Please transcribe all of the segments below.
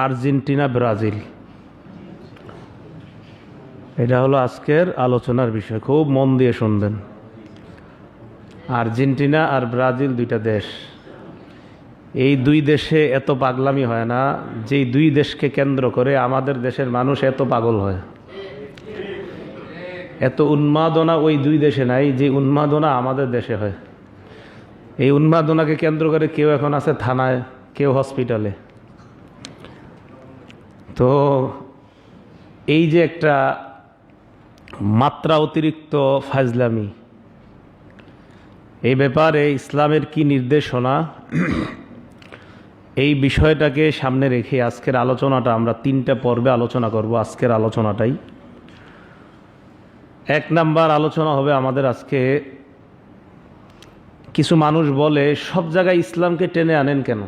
Argentina Brazil, এটা হলো আজকের আলোচনার বিষয়। খুব মন দিয়ে শুনবেন। আর্জেন্টিনা আর ব্রাজিল দুইটা দেশ, এই দুই দেশে এত পাগলামি হয় না যেই দুই দেশকে কেন্দ্র করে আমাদের দেশের মানুষ এত পাগল হয়। এত উন্মাদনা ওই দুই দেশে নাই যে উন্মাদনা আমাদের দেশে হয়। এই উন্মাদনাকে কেন্দ্র করে কেউ এখন আছে থানায়, কেউ হসপিটালে। তো এই যে একটা মাত্রা অতিরিক্ত ফাজলামি, এই ব্যাপারে ইসলামের কি নির্দেশনা, এই বিষয়টাকে সামনে রেখে আজকের আলোচনাটা আমরা 3টা পর্বে আলোচনা করব। আজকের আলোচনাটাই 1 নাম্বার আলোচনা হবে আমাদের আজকে। কিছু মানুষ বলে সব জায়গায় ইসলামকে টেনে আনেন কেন,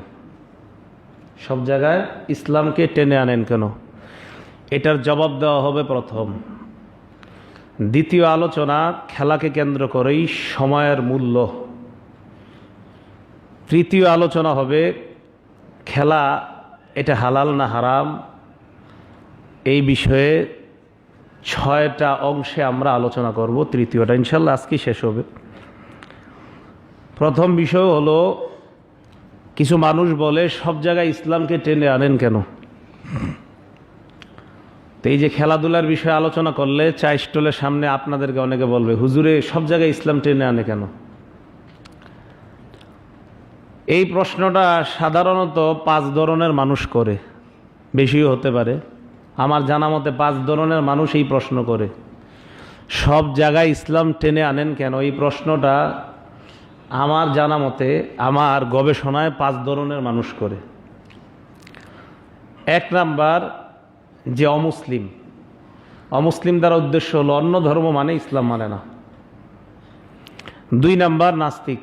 সব জায়গায় ইসলামকে টেনে আনেন কেন, এটার জবাব দেওয়া হবে প্রথম। দ্বিতীয় আলোচনা খেলাকে কেন্দ্র করেই সময়ের মূল্য। তৃতীয় আলোচনা হবে খেলা এটা হালাল না হারাম, এই বিষয়ে 6টা অংশে আমরা আলোচনা করব। তৃতীয়টা ইনশাল্লাহ আজকে শেষ হবে। প্রথম বিষয় হলো, কিছু মানুষ বলে সব জায়গায় ইসলামকে টেনে আনেন কেন। তো এই যে খেলাধুলার বিষয়ে আলোচনা করলে চা স্টলের সামনে আপনাদেরকে অনেকে বলবে, হুজুরে সব জায়গায় ইসলাম টেনে আনে কেন। এই প্রশ্নটা সাধারণত 5 ধরনের মানুষ করে, বেশিও হতে পারে। আমার জানা মতে 5 ধরনের মানুষ এই প্রশ্ন করে, সব জায়গায় ইসলাম টেনে আনেন কেন। এই প্রশ্নটা আমার জানা মতে, আমার গবেষণায় 5 ধরনের মানুষ করে। 1 নাম্বার, যে অমুসলিম। অমুসলিম দ্বারা উদ্দেশ্য হলো অন্য ধর্ম মানে ইসলাম মানে না। 2 নাম্বার, নাস্তিক।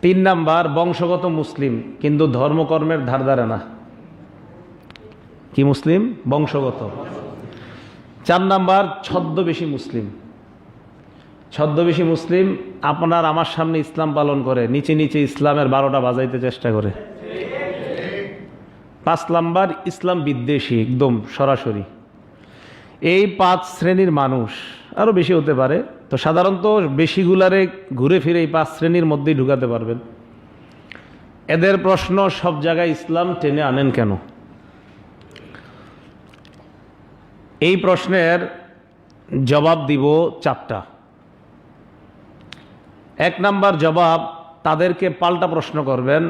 3 নাম্বার, বংশগত মুসলিম কিন্তু ধর্মকর্মের ধার ধারে না। কি মুসলিম? বংশগত। 4 নাম্বার, ছদ্মবেশী মুসলিম। ছদ্মবেশী মুসলিম আপনার আমার সামনে ইসলাম পালন করে, নিচে নিচে ইসলামের 12টা বাজাইতে চেষ্টা করে। 5 নাম্বার, ইসলাম বিদ্বেষী, একদম সরাসরি। এই 5 শ্রেণীর মানুষ, আরও বেশি হতে পারে, তো সাধারণত বেশিগুলারে ঘুরে ফিরে এই 5 শ্রেণীর মধ্যেই ঢুকাতে পারবেন। এদের প্রশ্ন, সব জায়গায় ইসলাম টেনে আনেন কেন। এই প্রশ্নের জবাব দিব 4টা। 1 নাম্বার জবাব, তাদেরকে পাল্টা প্রশ্ন করবেন,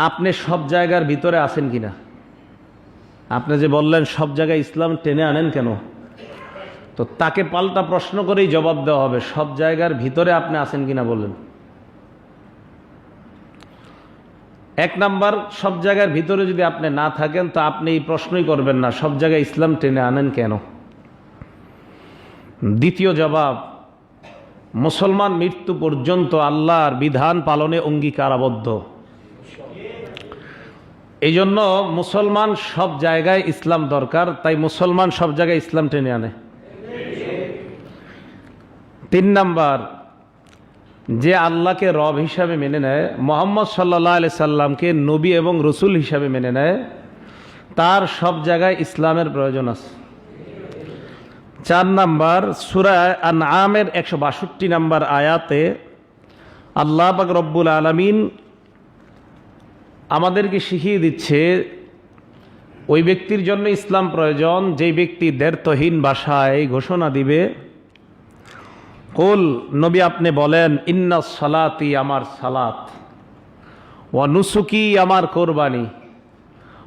আপনি সব জায়গার ভিতরে আছেন কিনা। আপনি যে বললেন সব জায়গায় ইসলাম টেনে আনেন কেন, তো তাকে পাল্টা প্রশ্ন করেই জবাব দেওয়া হবে, সব জায়গার ভিতরে আপনি আছেন কিনা বললেন। 1 নাম্বার, সব জায়গার ভিতরে যদি আপনি না থাকেন তো আপনি এই প্রশ্নই করবেন না, সব জায়গায় ইসলাম টেনে আনেন কেন। দ্বিতীয় জবাব, মুসলমান মৃত্যু পর্যন্ত আল্লাহর বিধান পালনে অঙ্গীকারাবদ্ধ। এই জন্য মুসলমান সব জায়গায় ইসলাম দরকার, তাই মুসলমান সব জায়গায় ইসলাম টেনে আনে। 3 নাম্বার, যে আল্লাহকে রব হিসাবে মেনে নেয়, মুহাম্মদ সাল্লাল্লাহু আলাইহি সাল্লামকে নবী এবং রসুল হিসাবে মেনে নেয়, তার সব জায়গায় ইসলামের প্রয়োজন আছে। 4 নাম্বার, সূরা আনআমের 162 নাম্বার আয়াতে আল্লাহ পাক রব্বুল আলামিন আমাদেরকে শিখিয়ে দিচ্ছে, ওই ব্যক্তির জন্য ইসলাম প্রয়োজন যেই ব্যক্তি দ্ব্যর্থহীন ভাষায় ঘোষণা দিবে, কুল, নবী আপনি বলেন, ইন্না সালাতি, আমার সালাত, ওয়া নুসুকি, আমার কোরবানি,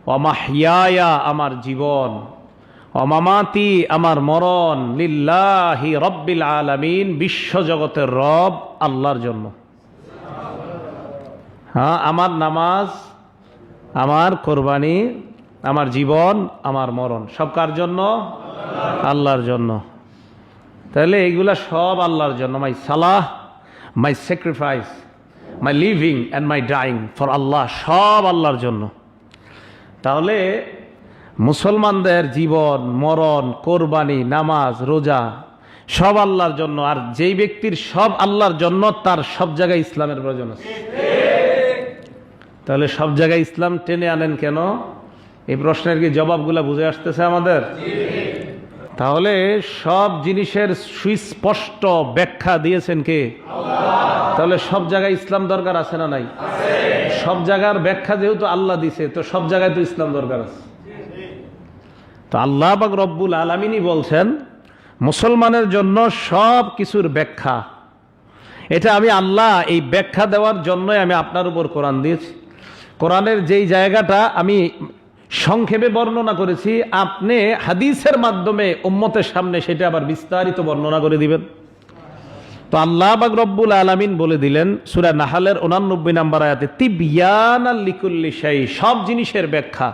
ওয়া মাহইয়ায়া, আমার জীবন, ওয়া মামাতি, আমার মরণ, লিল্লাহি রব্বিল আলামিন, বিশ্বজগতের রব আল্লাহর জন্য। হ্যাঁ, আমার নামাজ, আমার কোরবানি, আমার জীবন, আমার মরণ, সব কার জন্য? আল্লাহর জন্য। তাহলে এইগুলা সব আল্লাহর জন্য। My salah, my sacrifice, my living and my dying for Allah, সব আল্লাহর জন্য। তাহলে মুসলমানদের জীবন, মরণ, কোরবানি, নামাজ, রোজা সব আল্লাহর জন্য। আর যেই ব্যক্তির সব আল্লাহর জন্য, তার সব জায়গায় ইসলামের প্রয়োজন আছে। তাহলে সব জায়গায় ইসলাম টেনে আনেন কেন? এই প্রশ্নের কি জবাবগুলো বুঝে আসতেছে আমাদের? তাহলে সব জিনিসের সুস্পষ্ট ব্যাখ্যা দিয়েছেন কে? তাহলে সব জায়গায় ইসলাম দরকার আছে না নাই? সব জায়গার ব্যাখ্যা যেহেতু আল্লাহ দিছে, তো সব জায়গায় তো ইসলাম দরকার আছে। তো আল্লাহ পাক রব্বুল আলামিনই বলছেন মুসলমানের জন্য সব কিছুর ব্যাখ্যা। এটা আমি আল্লাহ এই ব্যাখ্যা দেওয়ার জন্যই আমি আপনার উপর কোরআন দিয়েছি। কোরআনের যেই জায়গাটা আমি সংক্ষেপে বর্ণনা করেছি, আপনি হাদিসের মাধ্যমে উম্মতের সামনে সেটা আবার বিস্তারিত বর্ণনা করে দিবেন। তো আল্লাহ পাক রব্বুল আলামিন বলে দিলেন সূরা নাহলের 89 নম্বর আয়াতে, তিবয়ানাল লিকুল্লি শাই, সব জিনিসের ব্যাখ্যা।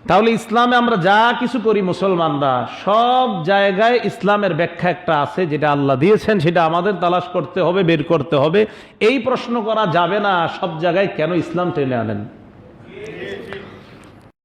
তাহলে ইসলামে আমরা যা কিছু করি মুসলমানরা, সব জায়গায় ইসলামের ব্যাখ্যা একটা আছে, যেটা আল্লাহ দিয়েছেন, সেটা আমাদের তালাশ করতে হবে, বের করতে হবে। এই প্রশ্ন করা যাবে না সব জায়গায় কেন ইসলাম টেনে আনেন।